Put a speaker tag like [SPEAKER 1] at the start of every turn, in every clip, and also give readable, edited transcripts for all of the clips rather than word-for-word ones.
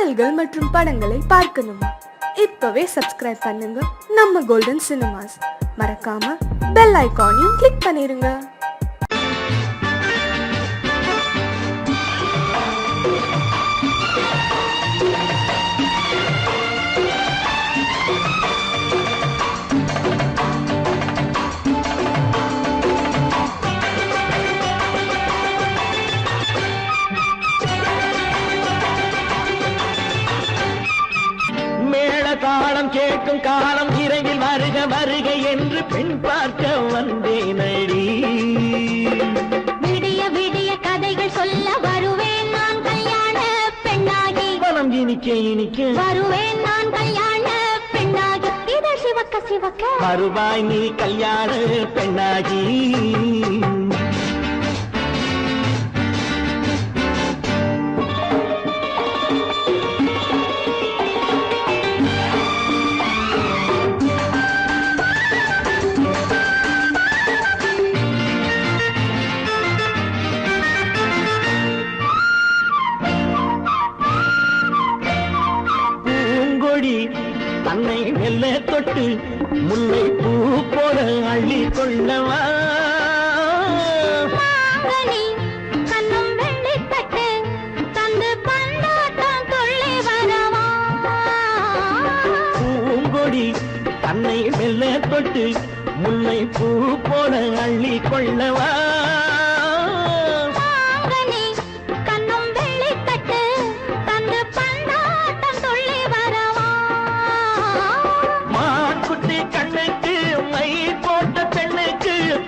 [SPEAKER 1] பாடல்கள் மற்றும் படங்களை பார்க்கணுமா? இப்பவே சப்ஸ்கிரைப் பண்ணுங்க நம்ம கோல்டன் சினிமாஸ். மறக்காம பெல் ஐகானையும் கிளிக் பண்ணிருங்க.
[SPEAKER 2] தாளம் கேட்கும் காலம் விரைவில் வருக வருக என்று பெண் பார்க்க வந்தேனடி.
[SPEAKER 3] விடிய விடிய கதைகள் சொல்ல வருவேன் நான் கல்யாண பெண்ணாகி.
[SPEAKER 2] மனம் இனிக்க இனிக்க
[SPEAKER 3] வருவேன் நான் கல்யாண பெண்ணாகி. இதழ் சிவக்க சிவக்க
[SPEAKER 2] வருவாய் நீ கல்யாண பெண்ணாகி. தன்னை மெல்ல தொட்டு முல்லை பூ போல அள்ளி கொள்ளவா.
[SPEAKER 3] கண்ணும் வெள்ளி தட்டு தந்து பந்தாட்டம் தொள்ளி வரவா.
[SPEAKER 2] பூங்கொடி தன்னை மெல்ல தொட்டு முல்லை பூ போல அள்ளி கொள்ளவா.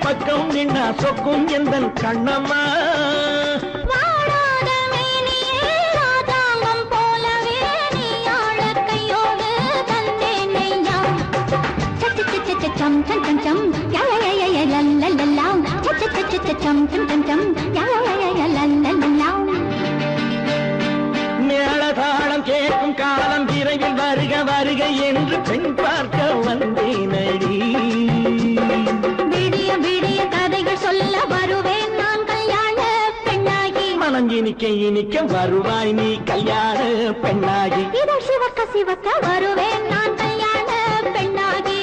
[SPEAKER 2] பக்கம் நின்னா சொக்கும் எந்தன் கண்ணம்மா.
[SPEAKER 3] வாடாத மேனியே ராதாங்கம் போலவே நீ ஆழக்கையோடு தந்தேன் நெய்யா. சச்ச சச்ச சம் சம் சம் சம் யய லல்லல்லாம். சச்ச சச்ச சம் சம் சம் சம் யய லல்லல்லாம்.
[SPEAKER 2] மேளதாளம் கேட்கும் காலம் விரைவில் வருக வருக என்று பெண் பார்க்க வந்தேனடி.
[SPEAKER 3] விடிய கதைகள் சொல்ல வருவேன் நான் கல்யாண பெண்ணாகி.
[SPEAKER 2] மனம் இனிக்க இனிக்க வருவாய் நீ கல்யாண பெண்ணாகி.
[SPEAKER 3] இதழ் சிவக்க சிவக்க வருவேன் நான் கல்யாண பெண்ணாகி.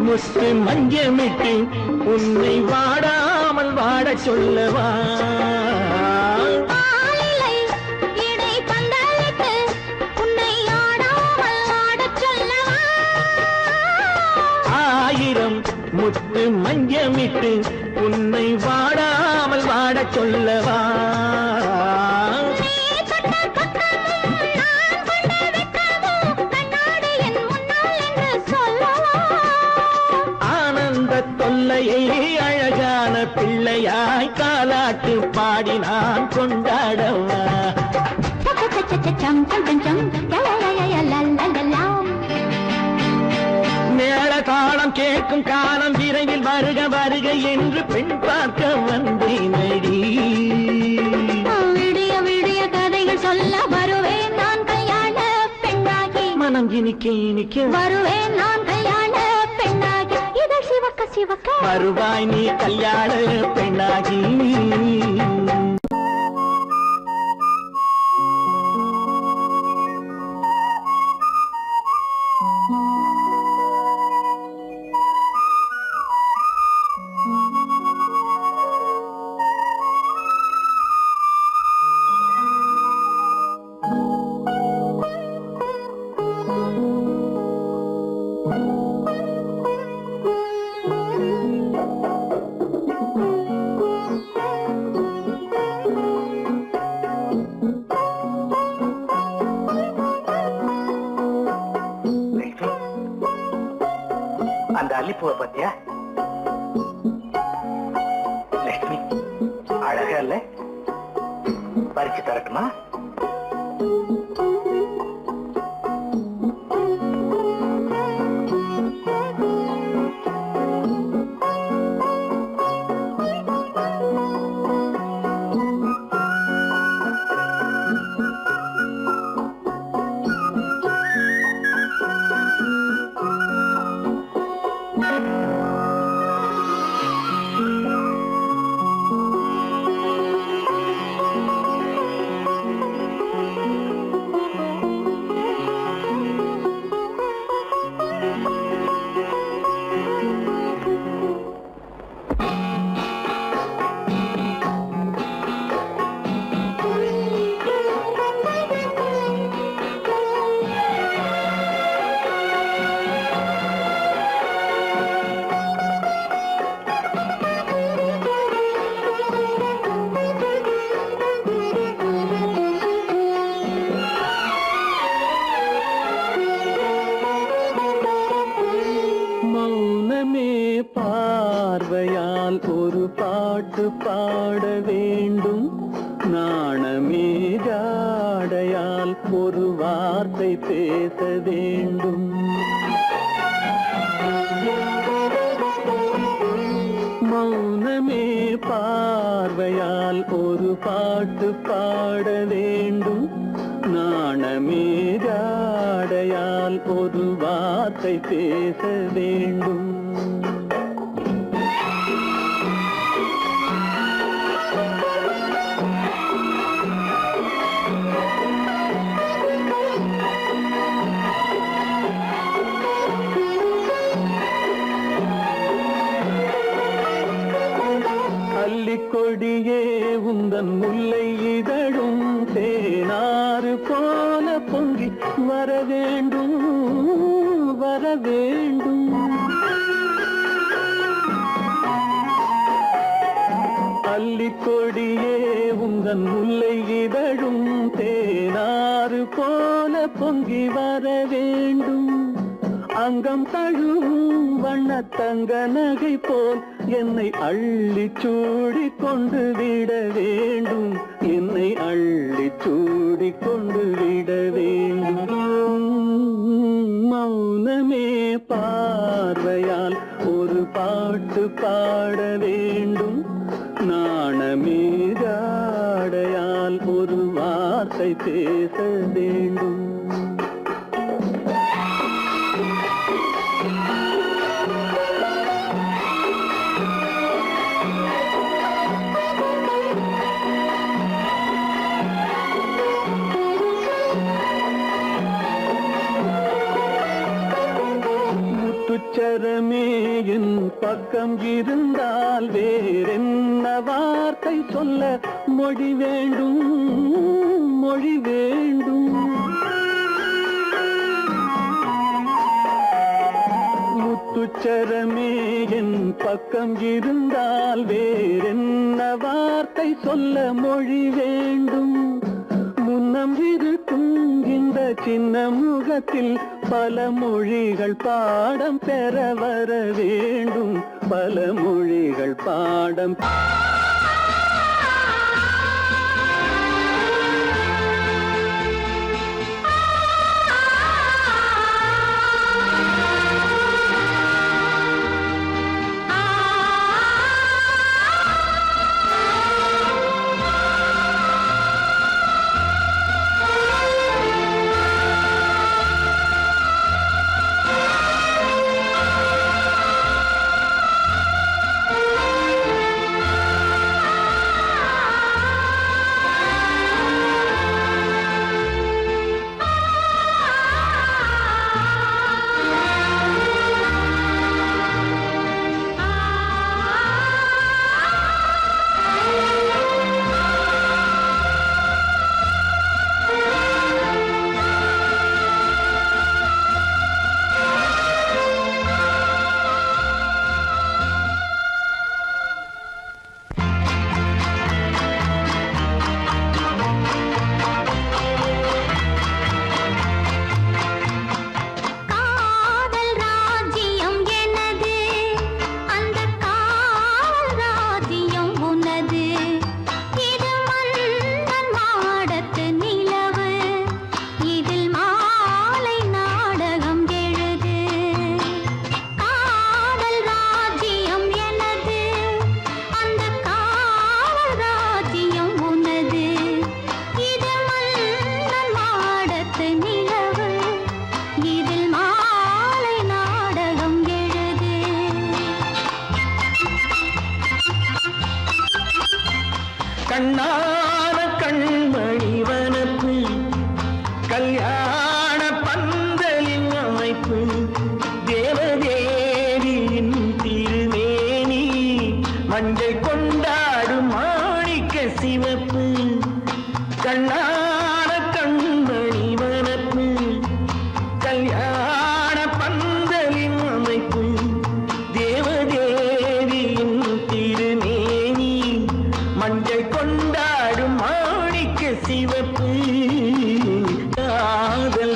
[SPEAKER 2] முத்து மஞ்சமிட்டு உன்னை வாடாமல் வாட சொல்லவா. ஆயிரம் முத்து மஞ்சமிட்டு உன்னை வாடாமல் வாட சொல்லவா. தொல்லையை அழகான பிள்ளையாய் காலாட்டு பாடி நான் கொண்டாடவா. மேள தாளம் கேட்கும் காலம் விரைவில் வருக வருக என்று பெண் பார்க்க வந்தேனடி.
[SPEAKER 3] விடிய விடிய கதைகள் சொல்ல வருவேன் நான் கல்யாண பெண்ணாகி.
[SPEAKER 2] மனம் இனிக்க இனிக்க
[SPEAKER 3] வருவேன் நான் கல்யாண பெண்ணாகி. இதழ் சிவக்க சிவக்க
[SPEAKER 2] வருவாய் நீ கல்யாண பெண்ணாகி. அந்த அல்லிப்பூவை பத்தியா லட்சுமி? அழகா இல்ல? பறிச்சு தரட்டுமா? ஒரு வார்த்தை பேச வேண்டும். மௌனமே பார்வையால் ஒரு பாட்டு பாட வேண்டும். நாணமே ஜாடையால் ஒரு வார்த்தை பேச வேண்டும். கொடியே உந்தன் முல்லை இதழும் தேனாறு போல பொங்கி வர வேண்டும் வர வேண்டும். அல்லிக்கொடியே உந்தன் முல்லை இதழும் தேனாறு போல பொங்கி வர வேண்டும். அங்கம் தழுவும் வண்ணத்தங்க நகை போல் என்னை அள்ளி சூடி கொண்டு விட வேண்டும். என்னை அள்ளி சூடி கொண்டு விட வேண்டும். மௌனமே பார்வையால் ஒரு பாட்டு பாட வேண்டும். நாணமே ஜாடையால் ஒரு வார்த்தை பேச வேண்டும். முத்துச்சரமே என் பக்கம் இருந்தால் வேறென்ன வார்த்தை சொல்ல மொழி வேண்டும் மொழி வேண்டும். முத்துச்சரமே என் பக்கம் இருந்தால் வேறென்ன வார்த்தை சொல்ல மொழி வேண்டும். முன்னம் இருக்கும் இந்த சின்ன முகத்தில் பல மொழிகள் பாடம் பெற வர வேண்டும். பல மொழிகள் பாடம் கண்ணான கண்மணி வனப்பு கல்யாண பந்தலின் அமைப்பு தேவதேவியின் திருமேனி மஞ்சள் கொண்டாடும் மாணிக்க சிவப்பு. கண்ணான கண்மணி வனப்பு கல்யாண பந்தலின் அமைப்பு தேவதேவியின் திருமேனி மஞ்சள் கொண்டாடும் மாணிக்க சிவப்பு. காதல்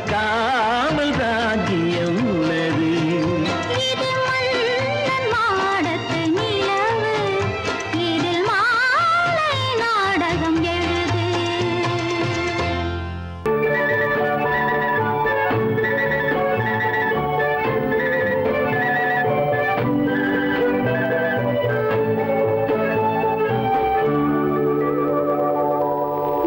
[SPEAKER 2] காமல் ராஜ்யம் உள்ளது.
[SPEAKER 3] இது மன்னன் மாடத்து நிலவு, இதில் மாலை நாடகம் எழுது.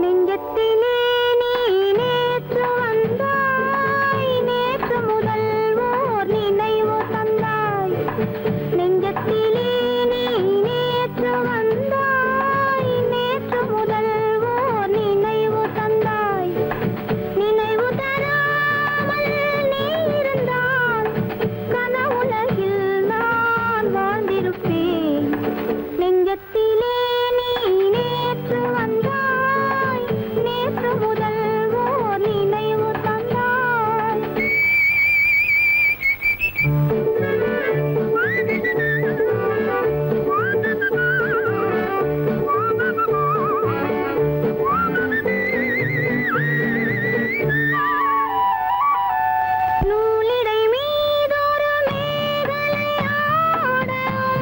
[SPEAKER 3] நெஞ்சத்திலே நீ நேற்று வந்தாய், நேற்று முதல் ஓர் நினைவு தந்தாய். நெஞ்சத்திலே நீ நேற்று வந்தாய், நேற்று முதல் ஓர் நினைவு தந்தாய். நினைவு தராமல் நீ இருந்தால் கனவுலகில் நான் வாழ்ந்திருப்பேன். நெஞ்சத்திலே நீ நேற்று வந்தாய், நேற்று முதல் ஓர் நினைவு தந்தாய். நூலிடை மீதொரு மேகலையாட,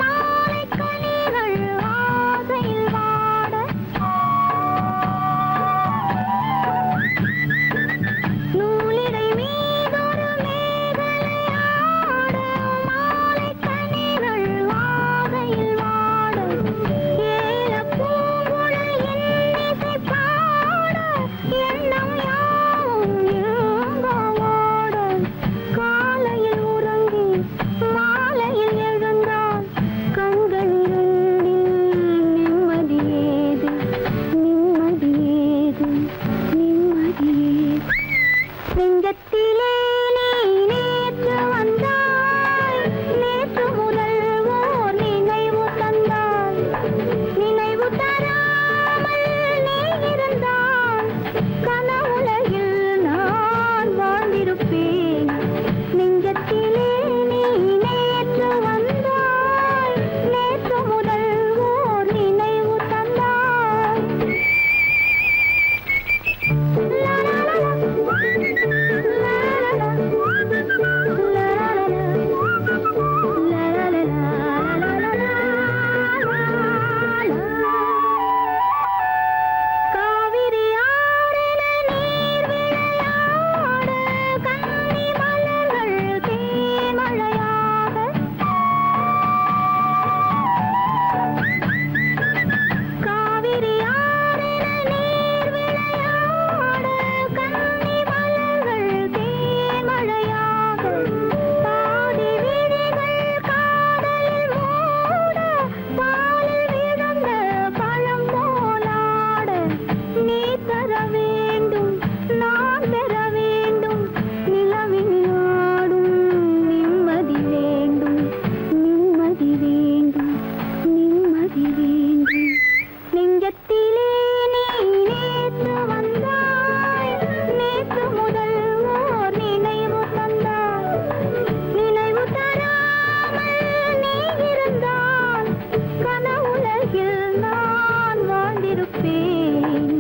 [SPEAKER 3] மாலைக் கனிகள் ஆசையில் வாட. நூலிடை மீதொரு மேகலையாட, மாலைக் கனிகள் ஆசையில் வாட. ஏலப் பூங்குழல் இன்னிசை பாட, எண்ணம் யாவும் ஏங்கவாட. காலையில் உறங்கி மாலையில் எழுந்தால் கண்கள் இரண்டில் நிம்மதியேது, நிம்மதியேது, நிம்மதியேது. நெஞ்சத்திலே நீ நேற்று வந்தாய், நேற்று முதல் ஓர் நினைவு தந்தாய். நினைவு தராமல் நீ இருந்தால் கனவுலகில் நான் வாழ்ந்திருப்பேன். நெஞ்சத்திலே நீ நேற்று வந்தாய், நேற்று முதல் ஓர் நினைவு தந்தாய். லா லா லா லா. லா லா லா லா. காவிரி ஆறின நீர் விளையாட, கன்னி மலர்கள் தேன்மழையாக. காவிரி ஆறின நீர் விளையாட, கன்னி மலர்கள் தேன்மழையாக. பாதி விழிகள் காதலில் மூட, பாலில் விழுந்த பழம் போலாட. நீ தர வேண்டும், நான் பெற வேண்டும், நிலவில் ஆடும் நிம்மதி வேண்டும், நிம்மதி வேண்டும், நிம்மதி வேண்டும். நெஞ்சத்திலே நீ நேற்று வந்தாய், நேற்று முதல் ஓர் நினைவு தந்தாய். நினைவு தராமல் நீ இருந்தால் கனவுலகில் நான் வாழ்ந்திருப்பேன்.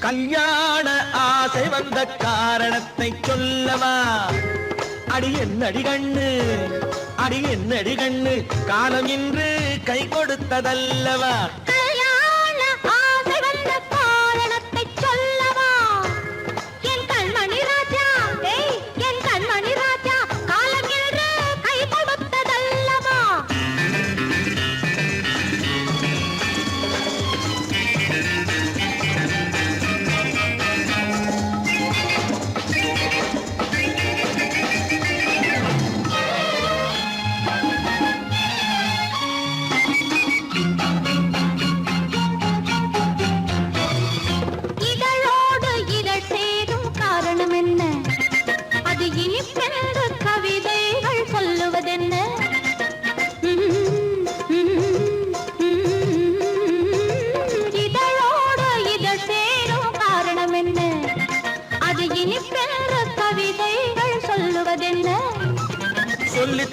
[SPEAKER 2] கல்யாண ஆசை வந்த காரணத்தை சொல்லவா? அடி என்னடி கண்ணு, அடி என்னடி கண்ணு, காலம் இன்று கை கொடுத்ததல்லவா?
[SPEAKER 3] கல்யாண ஆசை வந்த காரணத்தை சொல்லவா? என் கண்மணி ராஜா, என் கண்மணி ராஜா, காலம் என்று கை கொடுத்ததல்லவா?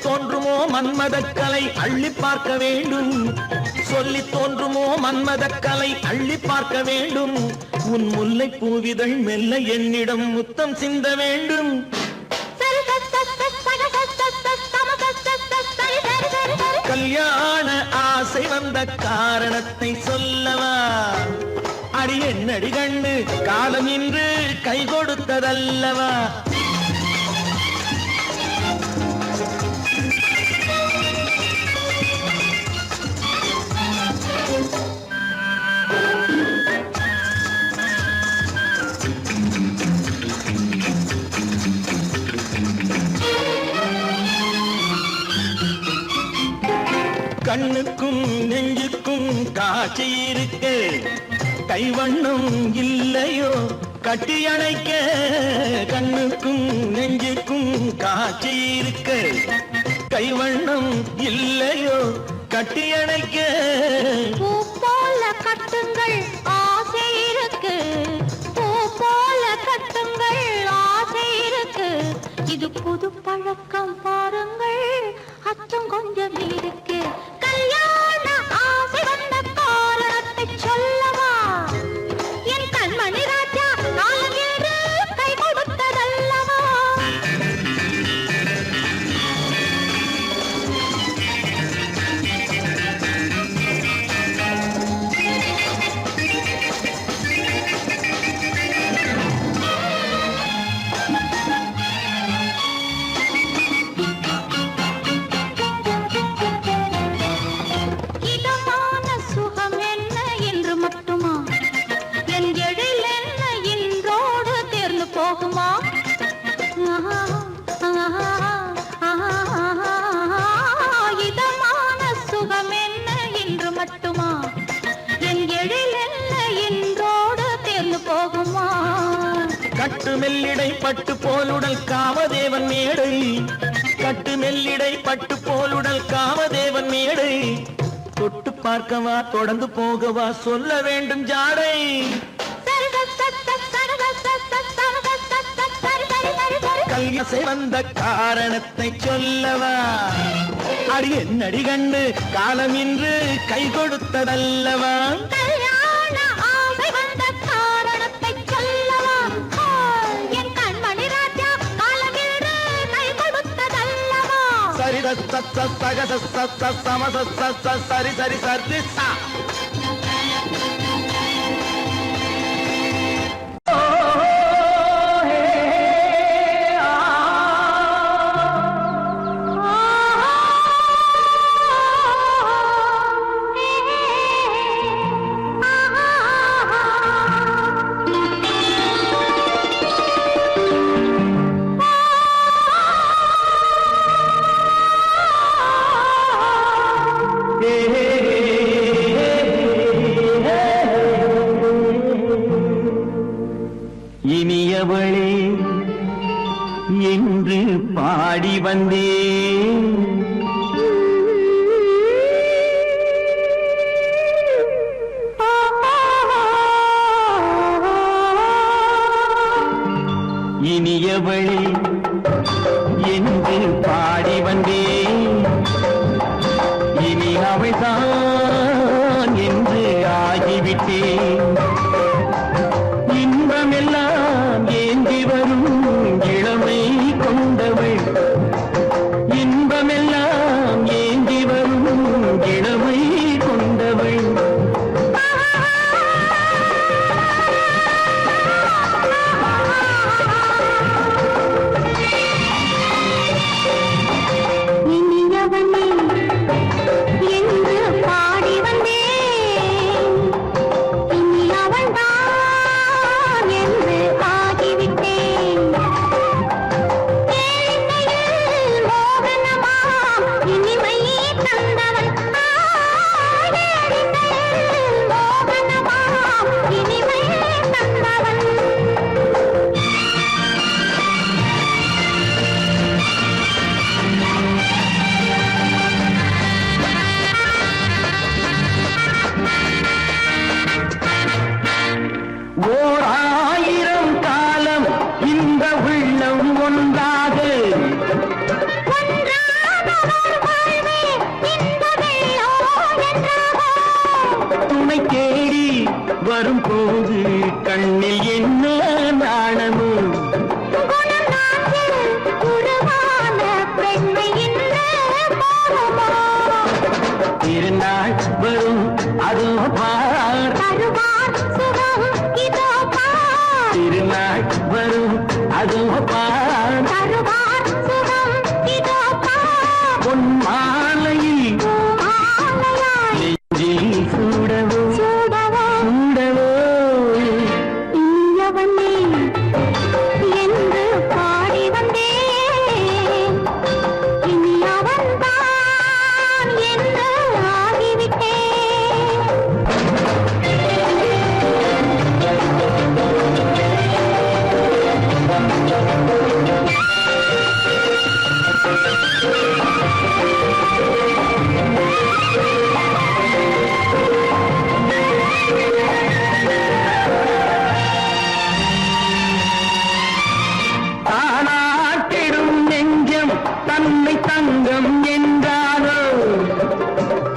[SPEAKER 2] தோன்றுமோ மன்மதக்கலை அள்ளி பார்க்க வேண்டும், சொல்லி தோன்றுமோ மன்மதக்கலை அள்ளி பார்க்க வேண்டும். உன் முல்லை பூவிதழ் மெல்ல என்னிடம் முத்தம் சிந்த வேண்டும். கல்யாண ஆசை வந்த காரணத்தை சொல்லவா? அடி என்னடி கண்ணு காலம் இன்று கை கொடுத்ததல்லவா? கண்ணுக்கும் நெஞ்சுக்கும் காட்சி இருக்கு, கைவண்ணம் இல்லையோ கட்டி அணைக்க. கண்ணுக்கும் நெஞ்சுக்கும் காட்சி இருக்கு, கைவண்ணம் இல்லையோ கட்டி அணைக்க.
[SPEAKER 3] பூ போல கட்டுங்கள் ஆசை இருக்கு, பூ போல கட்டுங்கள் ஆசை இருக்கு. இது புது பழக்கம் பாருங்கள், அச்சம் கொஞ்சம் இருக்கு. கல்யாண ஆசை வந்த காரணத்தை சொல்லவா? என் கண்மணி ராஜா காலம் என்று கை கொடுத்ததல்லவா? இதமான சுகம் என்ன என்று மட்டுமா? என் எழில் என்ன இன்றோடு தேர்ந்து போகுமா? இதமான சுகம் என்ன என்று மட்டுமா? என் எழில் என்ன இன்றோடு தேர்ந்து போகுமா?
[SPEAKER 2] கட்டு மெல்லிடை பட்டு போலுடல் காமதேவன் மேடை, கட்டு மெல்லிடை பட்டு போலுடல் காமதேவன் மேடை. தொட்டு பார்க்கவா தொடர்ந்து போகவா சொல்ல வேண்டும் ஜாடை. கல்யாசை வந்த காரணத்தை சொல்லவா? அடி என்னடி கண்டு காலம் இன்று கை கொடுத்ததல்லவா?
[SPEAKER 3] கல்யாண ஆசை வந்த காரணத்தை சொல்லவா? என் கண்மணி ராஜா காலம் என்று கை கொடுத்ததல்லவா?
[SPEAKER 2] சரி சக சம சரி சரி சரி சா. இனியவளே என்று பாடி வந்தேன், இனியவளே என்று பாடி வந்தேன். இனி அவள்தான் என்று ஆகிவிட்டேன். இன்பமெல்லாம் ஏந்தி வரும் இளமை கொண்டவள், இன்பமெல்லாம் ஏந்தி வரும் இளமை கொண்டவள்.
[SPEAKER 3] இனியவனே என்று பாடி வந்தேன்,
[SPEAKER 2] வரும்போது கண்ணில் என்ன நாணமோ
[SPEAKER 3] குணநாட்டில் உருவான பெண்மை இன்று போகுமோ?
[SPEAKER 2] திருநாள் வரும் அதோ பார்
[SPEAKER 3] தருவார் சுகம் இதோ பார்.
[SPEAKER 2] திருநாள் வரும் அதோ பார்
[SPEAKER 3] தருவார் சுகம் இதோ பார்.
[SPEAKER 2] பொன் மாலையில்
[SPEAKER 3] பூமாலையாய்
[SPEAKER 2] நெஞ்சில் சூடவோ
[SPEAKER 3] சூடவோ
[SPEAKER 2] சூடவோ
[SPEAKER 3] இனியவனே என்று பாடி வந்தேன். இனி அவன்தான் என்று ஆகிவிட்டேன்.
[SPEAKER 2] தானாட்டிடும் நெஞ்சம் தன்னை தங்கம் என்றாரோ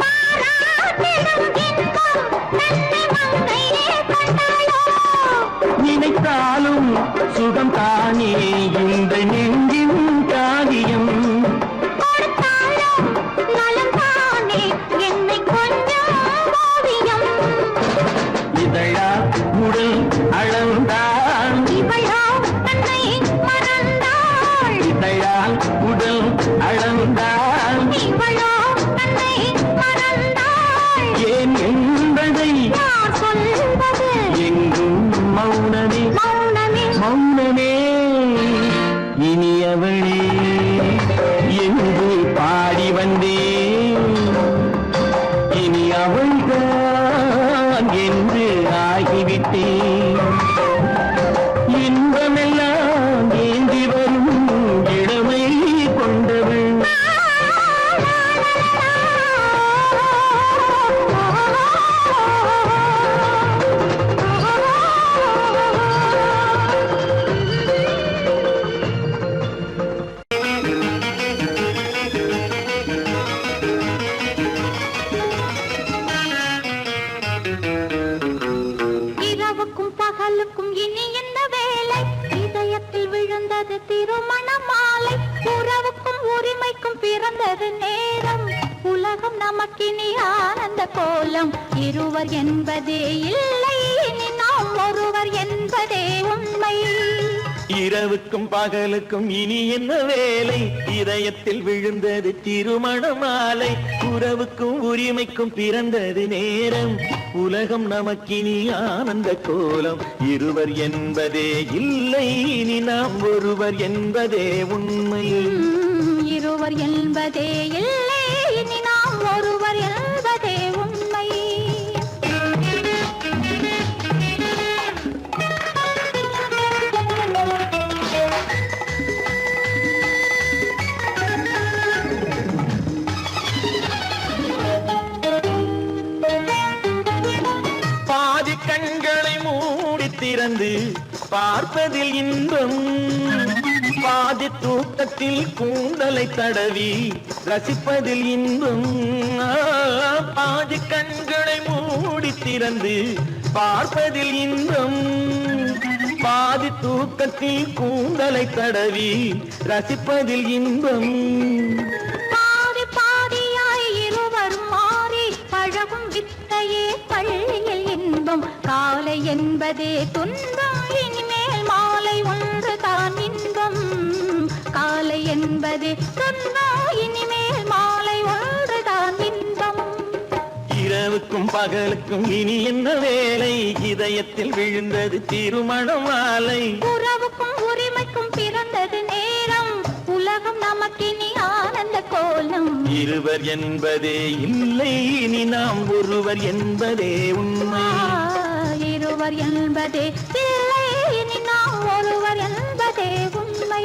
[SPEAKER 3] பாராட்டிடும் இன்பம் தன்னை மங்கையே கண்டாளோ?
[SPEAKER 2] நினைத்தாலும் சுகம் தானே இந்த நெஞ்சின் காரியம்
[SPEAKER 3] கொடுத்தாலும் நலம் தானே என்னை கொஞ்சம் ஓவியம்.
[SPEAKER 2] இதழா உடல் அளந்தான்
[SPEAKER 3] இவளோ தன்னை மறந்தாள்.
[SPEAKER 2] இதழால் உடல் அளந்தான்
[SPEAKER 3] இவளோ தன்னை மறந்தாள்.
[SPEAKER 2] ஏன் என்பதை
[SPEAKER 3] யார் சொல்வது?
[SPEAKER 2] எங்கும் மௌனமே
[SPEAKER 3] மௌனமே
[SPEAKER 2] மௌனமே இனியவளே என்று பாடி வந்தேன் இனி அவள்தான் என்று ஆகிவிட்டேன் இன்பமெல்லாம் ஏந்தி வரும் இளமை கொண்டவள்
[SPEAKER 3] இரவுக்கும் பகலுக்கும் இனி என்ன வேலை? இதயத்தில் விழுந்தது திருமண மாலை. உறவுக்கும் உரிமைக்கும் பிறந்தது நேரம். உலகம் நமக்கினி ஆனந்த கோலம். இருவர் என்பதே இல்லை, இனி நாம் ஒருவர் என்பதே உண்மை.
[SPEAKER 2] இரவுக்கும் பகலுக்கும் இனி என்ன வேலை இதயத்தில் விழுந்தது திருமண மாலை உறவுக்கும் உரிமைக்கும் பிறந்தது நேரம் உலகம் நமக்கினி ஆனந்த கோலம் இருவர் என்பதே இல்லை இனி நாம் ஒருவர் என்பதே உண்மை
[SPEAKER 3] இருவர் என்பதே இல்லை, இனி நாம் ஒருவர் என்பதே உண்மை.
[SPEAKER 2] பாதி கண்களை மூடி திறந்து பார்ப்பதில் இன்பம் பாதி தூக்கத்தில் கூந்தலை தடவி ரசிப்பதில் இன்பம் பாதி கண்களை மூடி திறந்து பார்ப்பதில் இன்பம் பாதி தூக்கத்தில் கூந்தலை தடவி ரசிப்பதில் இன்பம்
[SPEAKER 3] பாதி பாதியாய் இருவரும் மாறி பழகும் வித்தையே பள்ளியில் இன்பம். காலை என்பதே துன்பம், இனிமேல் மாலை ஒன்று தான் இன்பம். காலை என்பதே துன்பம், இனிமேல் மாலை ஒன்று தான் இன்பம்.
[SPEAKER 2] இரவுக்கும் பகலுக்கும் இனி என்ன வேலை இதயத்தில் விழுந்தது திருமண மாலை
[SPEAKER 3] உறவுக்கும் உரிமைக்கும் பிறந்தது நேரம். உலகம் நமக்கினி ஆனந்த கோலம்.
[SPEAKER 2] இருவர் என்பதே இல்லை இனி நாம் ஒருவர் என்பதே உண்மை
[SPEAKER 3] இருவர் என்பதே இல்லை, இனி நாம் ஒருவர் என்பதே உண்மை.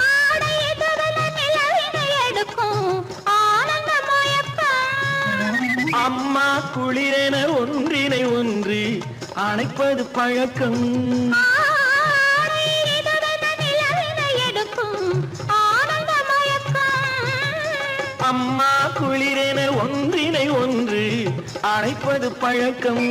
[SPEAKER 3] ஆடை எதிரில நிலவினை எடுக்கும் ஆனந்த மயக்கம்.
[SPEAKER 2] அம்மா குளிரென ஒன்றினை ஒன்று அணைப்பது பழக்கம். அம்மா குளிரென ஒன்றினை ஒன்று அணைப்பது பழக்கம்.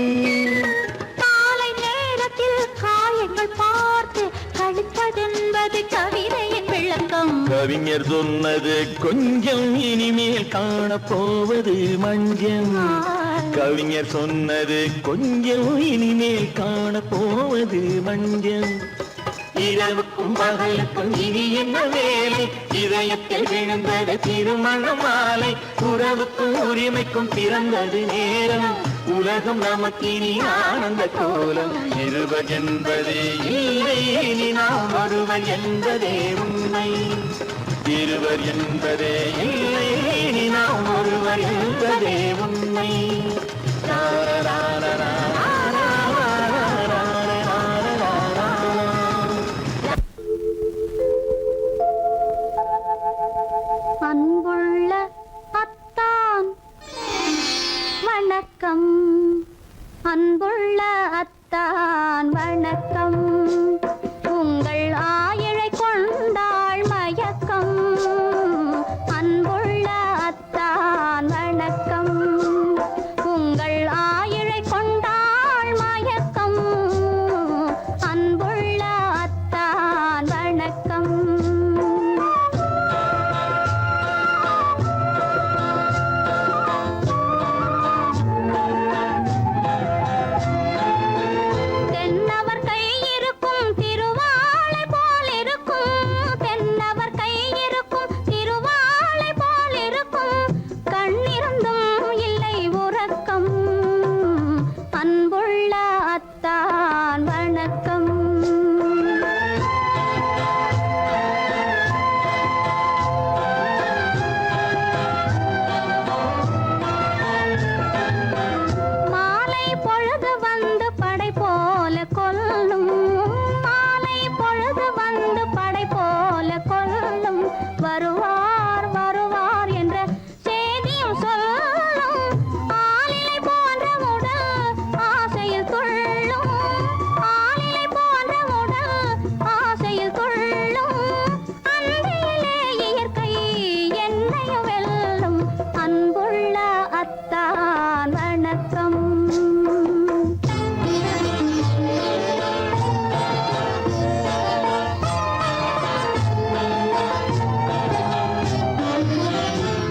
[SPEAKER 3] காலை நேரத்தில் காயங்கள் பார்த்து கழிப்பதென்பது கவிதையின் விளக்கம்.
[SPEAKER 2] கவிஞர் சொன்னது கொஞ்சம் இனிமேல் காணப்போவது மஞ்சள். கவிஞர் சொன்னது கொஞ்சம் இனிமேல் காணப்போவது மஞ்சள். இரவுக்கும் பகலுக்கும் இனி என்ன வேலை, இதயத்தில் விழுந்தது திருமண மாலை. உறவுக்கும் உரிமைக்கும் பிறந்தது நேரம், உலகம் நமக்கினி ஆனந்த கோலம். இருவர் என்பதே இல்லை, இனி நாம் ஒருவர் என்பதே உண்மை. இருவர் என்பதே இல்லை, இனி நாம் ஒருவர் என்பதே உண்மை.
[SPEAKER 3] அன்புள்ள அத்தான் வணக்கம், அன்புள்ள அத்தான் வணக்கம். உங்கள் ஆயிழை கொண்டாள் மயக்கம். அன்புள்ள அத்தான் வணக்கம். உங்கள் ஆயிழை கொண்டாள் மயக்கம். அன்புள்ள அத்தான் வணக்கம். தென்னவர் கை இருக்கும் திருவாளை போல் இருக்கும். தென்னவர் கை இருக்கும் திருவாளை போல் இருக்கும். கண்ணிருந்தும் இல்லை உறக்கம். அன்புள்ள அத்தான் வணக்கம். மாலை பொழுது வந்து படை போல கொல்லும். மாலை பொழுது வந்து படை போல கொல்லும். வருவார் வருவார் என்ற செய்தியும் சொல்லும். ஆளிலை போன்ற உடல் ஆசையில் துள்ளும். ஆளிலை போன்ற உடல் ஆசையில் துள்ளும். அன்பிலே இயற்கை என்னையும் வெல்லும். அன்புள்ள அத்தான் வணக்கம்.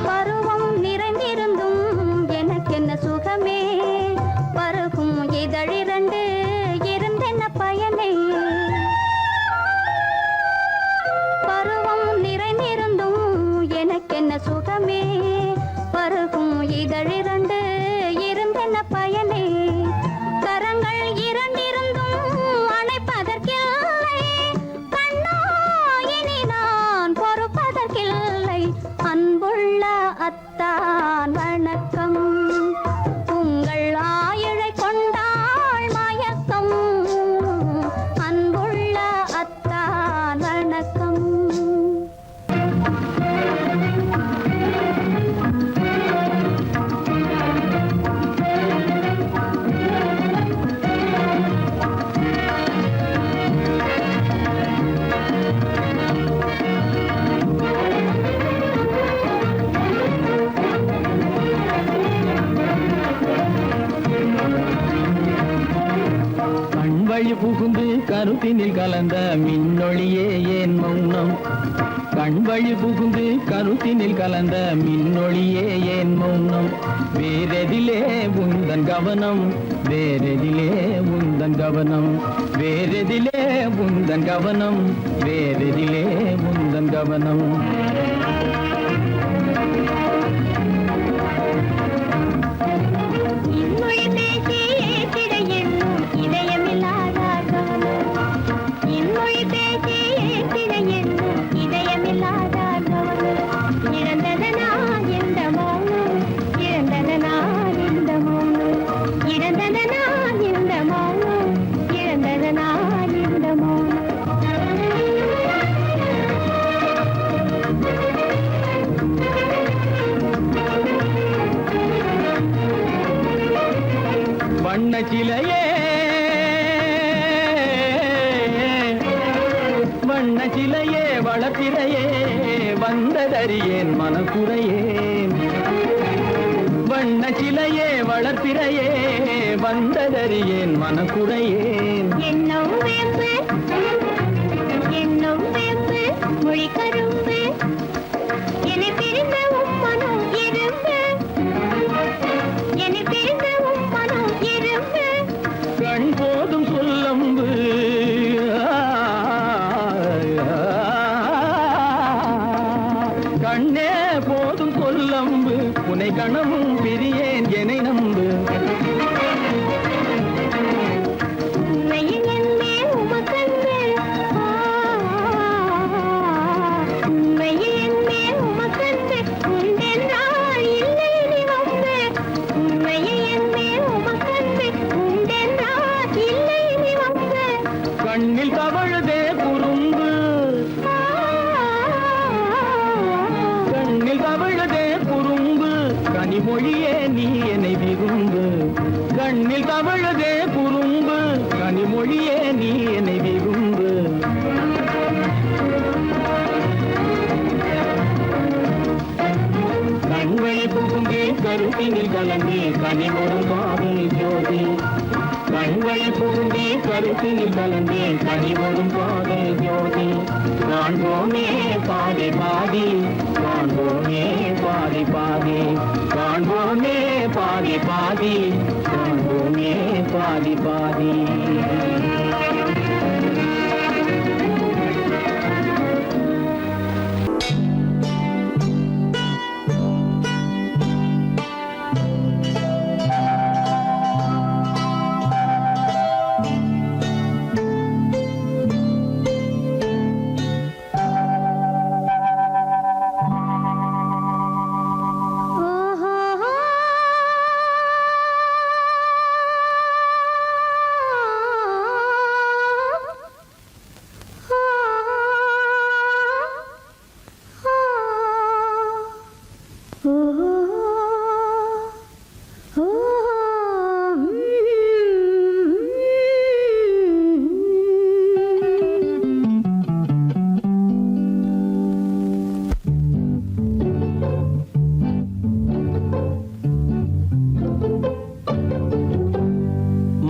[SPEAKER 3] பருவம் நிறைந்திருந்தும் எனக்கென்ன சுகமே. பருகும் இதழிரண்டு இருந்தென்ன பயனே. பருவம் நிறைந்திருந்தும் எனக்கென்ன சுகமே. பருகும் இதழிரண்டு இருந்தென்ன பயனே. கரங்கள் இரண்டிருந்தும் அணைப்பதற்கில்லை. கண்ணா இனி நான் பொறுப்பதற்கில்லை. அன்புள்ள அத்தான் வணக்கம். உங்கள் ஆயிழை கொண்டாள் மயக்கம். அன்புள்ள அத்தான் வணக்கம்.
[SPEAKER 2] கண்வழி புகுந்து கருத்தினில் கலந்த மின்னொளியே ஏன் மௌனம். கண்வழி புகுந்து கருத்தினில் கலந்த மின்னொளியே ஏன் மௌனம். வேறெதிலே உந்தன் கவனம், வேறெதிலே உந்தன் கவனம். வேறெதிலே உந்தன் கவனம், வேறெதிலே உந்தன் கவனம்.
[SPEAKER 3] இன்மொழி பேசி ஏற்றிட எண்ணும் இதயமில்லாதார் கவனம். இன்மொழி பேசி ஏற்றிட எண்ணும் இதயமில்லாதார் கவனம். இழந்ததனா இந்த மௌனம், இழந்ததனா இந்த மௌனம். இழந்ததனா இந்த மௌனம், இழந்ததனா இந்த மௌனம்.
[SPEAKER 2] சிலையே வண்ண சிலையே வளர்த்திரையே வந்ததறியேன் மனக்குறையேன் வண்ண சிலையே வளர்த்திரையே வந்ததறியேன் மனக்குறையேன்
[SPEAKER 3] என்னும் வேம்பு மொழி கரும்பு என்னை பிரிந்த உம்மனும் இரும்பு என்னை பிரிந்த உம்மனும் இரும்பு
[SPEAKER 2] கண் போதும் சொல்லம்பு கண்ணே போதும் சொல்லம்பு உனை கணமும் பிரியேன் என்னை நம்பு
[SPEAKER 3] உண்மையில் என்னே உமக்கன்று உண்மையில் என்னே உமக்கன்று உண்டென்றால் இல்லை நீ வம்பு உண்மையில் என்னே உமக்கன்று உண்டென்றால் இல்லை நீ வம்பு
[SPEAKER 2] கண்ணில் தவழுதே குறும்பு கண்ணில் தவழுதே குறும்பு கனிமொழியே நீ என்னை விரும்பு கண்ணில் தவழுதே குறும்பு கனிமொழியே நீ என்னை விரும்பு கண்வழி புகுந்தே கருத்தினில் கலந்தே கனிமொரு காதல் ஜோதி கண்வழி புகுந்தே கருத்தினில் கலந்தே கனிமொரும் காதல் ஜோதி காண்போமே பாதி பாதி காண்போமே பாதி பாதி காண்போமே பாதி பாதி காண்போமே பாதி பாதி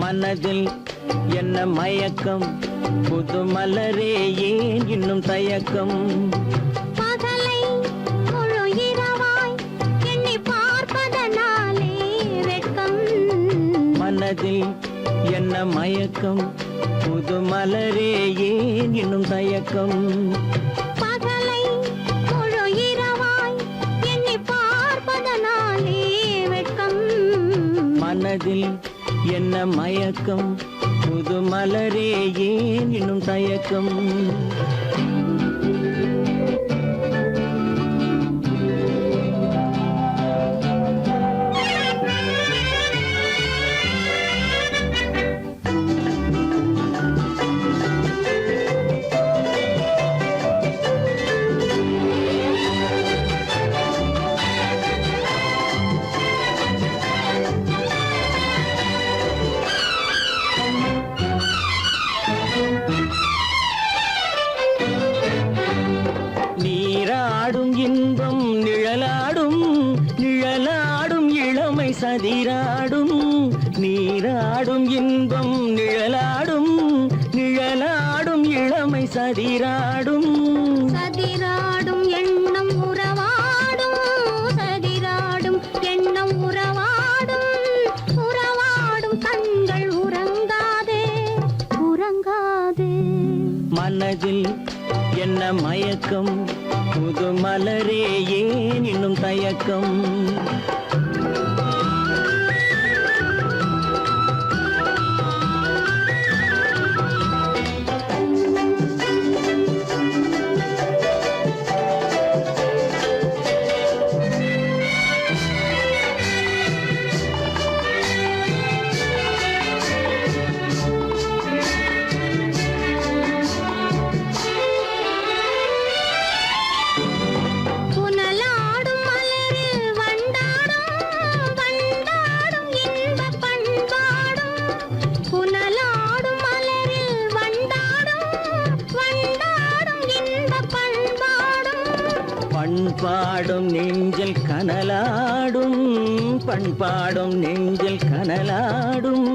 [SPEAKER 2] மனதில் என்ன மயக்கம் புது மலரே ஏன் இன்னும் தயக்கம்
[SPEAKER 3] பகலை முழு இரவாய் எண்ணி பார்ப்பதனாலே வெட்கம்
[SPEAKER 2] மனதில் என்ன மயக்கம் புது மலரே ஏன் இன்னும் தயக்கம்
[SPEAKER 3] பகலை முழு இரவாய் எண்ணி பார்ப்பதனாலே வெட்கம்
[SPEAKER 2] மனதில் என்ன மயக்கம் புது மலரே ஏன் இன்னும் தயக்கம் நீராடும் இன்பம் நிழலாடும் நிழலாடும் இளமை சதிராடும் நீராடும் இன்பம் நிழலாடும் நிழலாடும் இளமை சதிராடும்
[SPEAKER 3] சதிராடும் எண்ணம் உறவாடும் சதிராடும் எண்ணம் உறவாடும் உறவாடும் கண்கள் உறங்காதே உறங்காதே
[SPEAKER 2] மனதில் என்ன மயக்கம் புது மலரே ஏன் இன்னும் தயக்கம்
[SPEAKER 3] புனலாடும் மலரில் வண்டாடும்
[SPEAKER 2] பண்பாடும் நெஞ்சில் கனலாடும் பண்பாடும் நெஞ்சில் கனலாடும்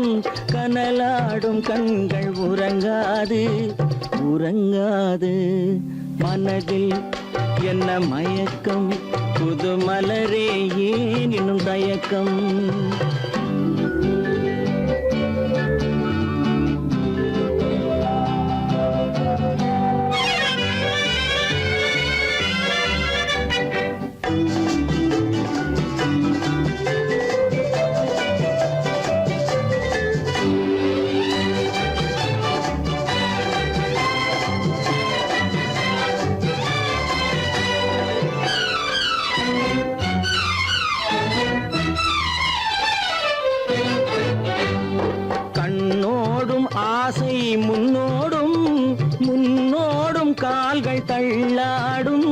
[SPEAKER 2] கனலாடும் கண்கள் உறங்காது உறங்காது மனதில் என்ன மயக்கம் புது மலரே ஏன் இன்னும் தயக்கம் ஆசை முன்னோடும் முன்னோடும் கால்கள் தள்ளாடும்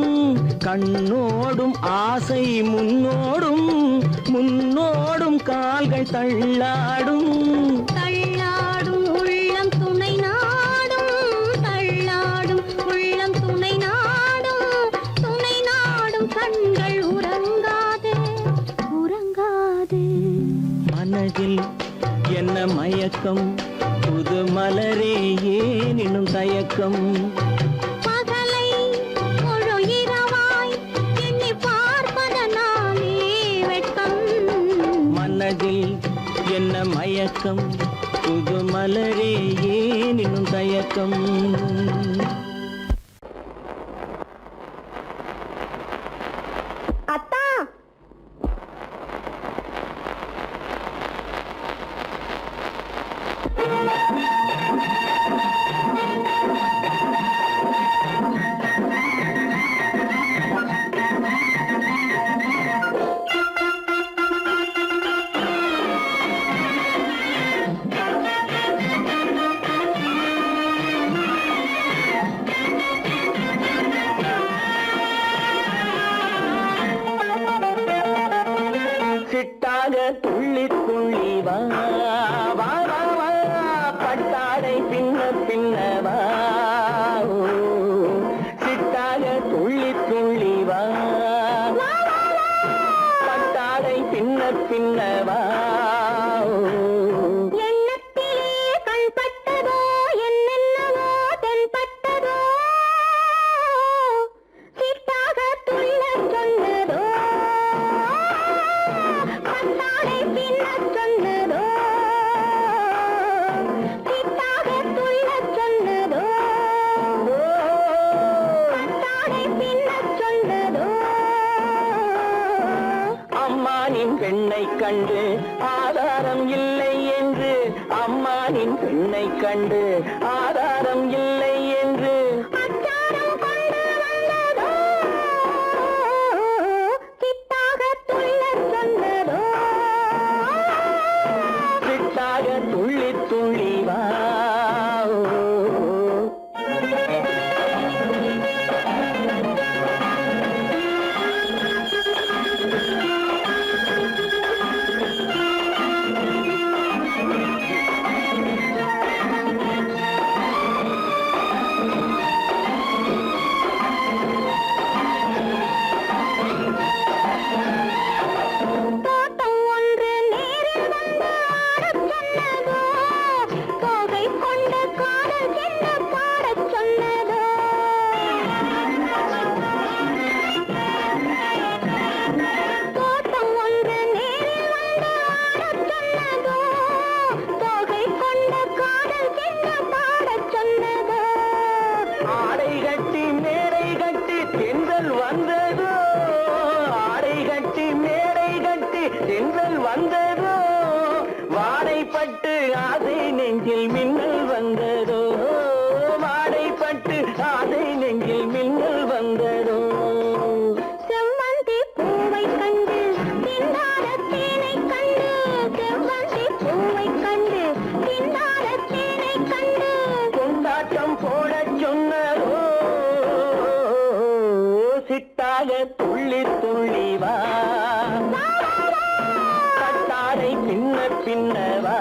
[SPEAKER 2] கண்ணோடும் ஆசை முன்னோடும் முன்னோடும் கால்கள் தள்ளாடும்
[SPEAKER 3] தள்ளாடும் உள்ளம் துணை நாடும் தள்ளாடும் உள்ளம் துணை நாடும் கண்கள் உறங்காது உறங்காது
[SPEAKER 2] மனதில் என்ன மயக்கம் புது மலரே ஏன் இன்னும் தயக்கம்
[SPEAKER 3] பகலை முழு இரவாய் எண்ணி பார்ப்பதனாலே வெட்கம்
[SPEAKER 2] மனதில் என்ன மயக்கம் புது மலரே ஏன் இன்னும் தயக்கம்
[SPEAKER 1] அத்தா
[SPEAKER 2] சிட்டாக துள்ளி துள்ளி வா வா வா வா பட்டாடை பின்ன பின்னவா சிட்டாக துள்ளி துள்ளி வா பட்டாடை பின்ன பின்னவா
[SPEAKER 3] எண்ணத்திலே கண்பட்டதோ என்னென்னவோ தென்பட்டதோ சிட்டாக துள்ளச் சொன்னதோ பட்டாடை பின்னச் சொன்னதோ சிட்டாக துள்ளச் சொன்னதோ பட்டாடை பின்னச் சொன்னதோ
[SPEAKER 2] அம்மானின் பெண்ணை கண்டு ஆதாரம் இல்லை என்று அம்மானின் பெண்ணை கண்டு ஆதாரம் இல்லை என்று
[SPEAKER 3] அச்சாரம் கொண்டு வந்ததோ சிட்டாக துள்ளச் சொன்னதோ
[SPEAKER 2] சிட்டாக துள்ளி துள்ளி வா
[SPEAKER 3] தோட்டம் ஒன்று நேரில் வந்து ஆடச் சொன்னதோ தோகை கொண்ட காதல் என்ன பாடச் சொன்னதோ தோட்டம் ஒன்று நேரில் வந்து ஆடச் சொன்னதோ தோகை கொண்ட காதல் என்ன பாடச் சொன்னதோ
[SPEAKER 2] ஆடை கட்டி மேடை கட்டி தென்றல் வந்ததோ ஆடை கட்டி மேடை கட்டி தென்றல் வந்ததோ வாடைப்பட்டு ஆசை நெஞ்சில் மின்னல் வந்ததோ வாடைப்பட்டு ஆசை நெஞ்சில் மின்னல் வந்ததோ
[SPEAKER 3] செவ்வந்தி பூவை கண்டு திண்டாட தேனை கண்டு செவ்வந்தி பூவை கண்டு திண்டாட தேனை கண்டு
[SPEAKER 2] கொண்டாட்டம் போடச் சொன்னதோ சிட்டாக துள்ளி துள்ளி வா கட்டாடை பின்ன பின்னவா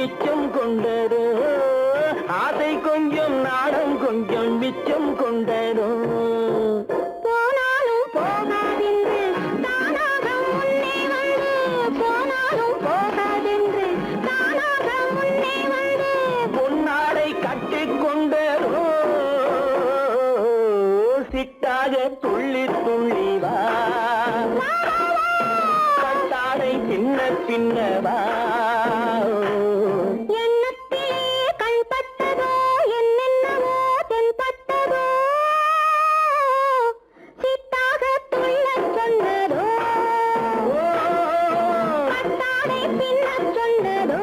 [SPEAKER 2] மிச்சம் கொண்டதோ ஆசை கொஞ்சம் நாடம் கொஞ்சம் மிச்சம் கொண்டதோ
[SPEAKER 3] போனாலும் போகாதென்று தானாக முன்னே வந்து போனாலும் போகாதென்று தானாக முன்னே வந்து
[SPEAKER 2] பொன்னாடை கட்டிக்கொண்டதோ சிட்டாக துள்ளி துள்ளி வா கட்டாடை சின்ன சின்னவா
[SPEAKER 3] எண்ணத்திலே கண்பட்டதோ என்னென்னவோ தென்பட்டதோ சித்தாக துள்ளச் சொன்னதோ கட்டாடை பின்னச் சொன்னதோ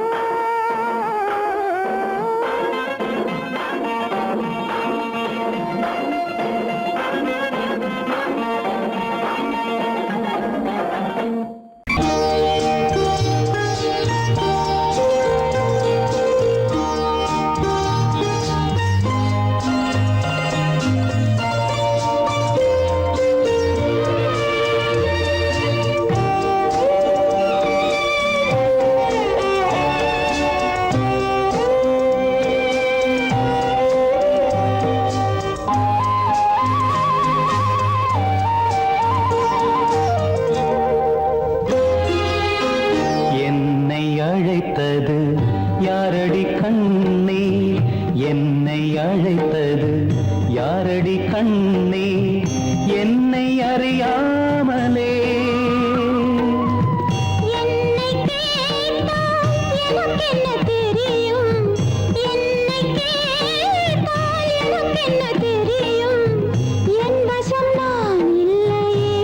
[SPEAKER 2] என்னை அழைத்தது யாரடி கண்ணே என்னை அழைத்தது யாரடி கண்ணே என்னை அறியாமலே
[SPEAKER 3] என்னை கேட்டால் எனக்கென்ன தெரியும் என்னை கேட்டால் எனக்கென்ன தெரியும் என் வசம் நான் இல்லையே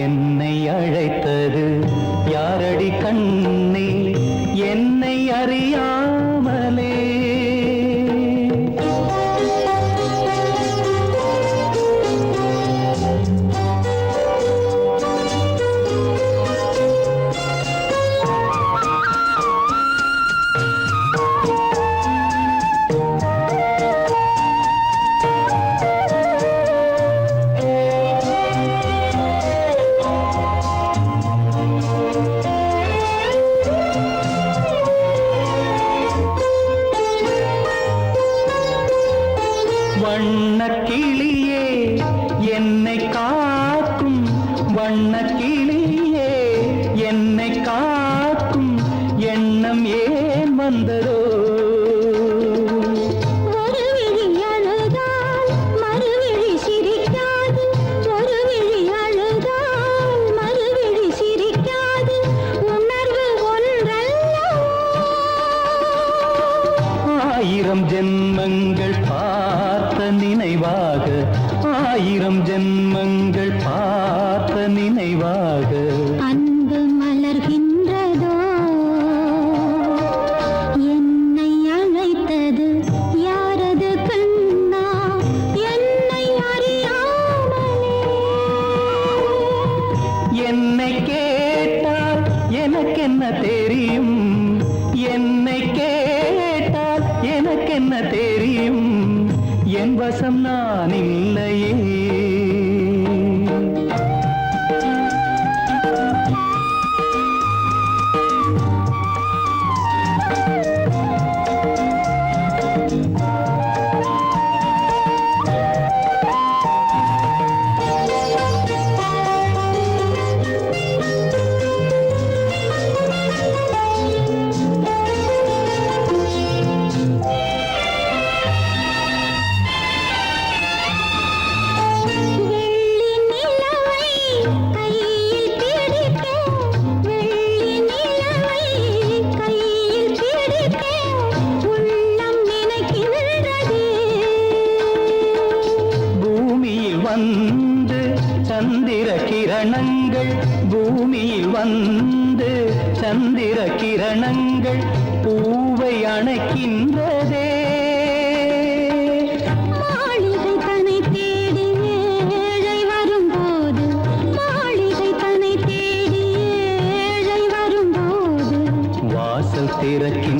[SPEAKER 2] என்னை அழைத்தது யாரடி கண்ணே என்னை அறியாமலே வண்ணக்கிளியே என்னை காக்கும் வண்ணக்கிளியே என்னை காக்கும் எண்ணம் ஏன் வந்ததோ
[SPEAKER 3] ஒரு விழி அழுதால் மறுவிழி சிரிக்காது ஒரு விழி அழுதால் மறுவிழி சிரிக்காது உணர்வு ஒன்றல்லவோ
[SPEAKER 2] ஆயிரம் ஜென்மங்கள் பார்த்த நினைவாக ஆயிரம் ஜென்மங்கள் பார்த்த நினைவாக
[SPEAKER 3] அன்பு மலர்கின்றதோ என்னை அழைத்தது யாரது கண்ணா என்னை அறியாமலே
[SPEAKER 2] என்னை கேட்டால் எனக்கென்ன தெரியும் என்னை கேட்டால் எனக்கென்ன தெரியும் என் வசம் நான் இல்லையே
[SPEAKER 3] வெள்ளி நிலவை கையில் பிடிக்க வெள்ளி நிலவை கையில் பிடிக்க உள்ளம் நினைக்கின்றதே
[SPEAKER 2] பூமியில் வந்து சந்திர கிரணங்கள் பூமியில் வந்து சந்திர கிரணங்கள் பூவை அணைக்கின்றதே
[SPEAKER 3] மாளிகை தன்னை தேடி ஏழை வரும்போது மாளிகை தன்னை தேடி ஏழை வரும்போது
[SPEAKER 2] வாசல் திறக்கின்ற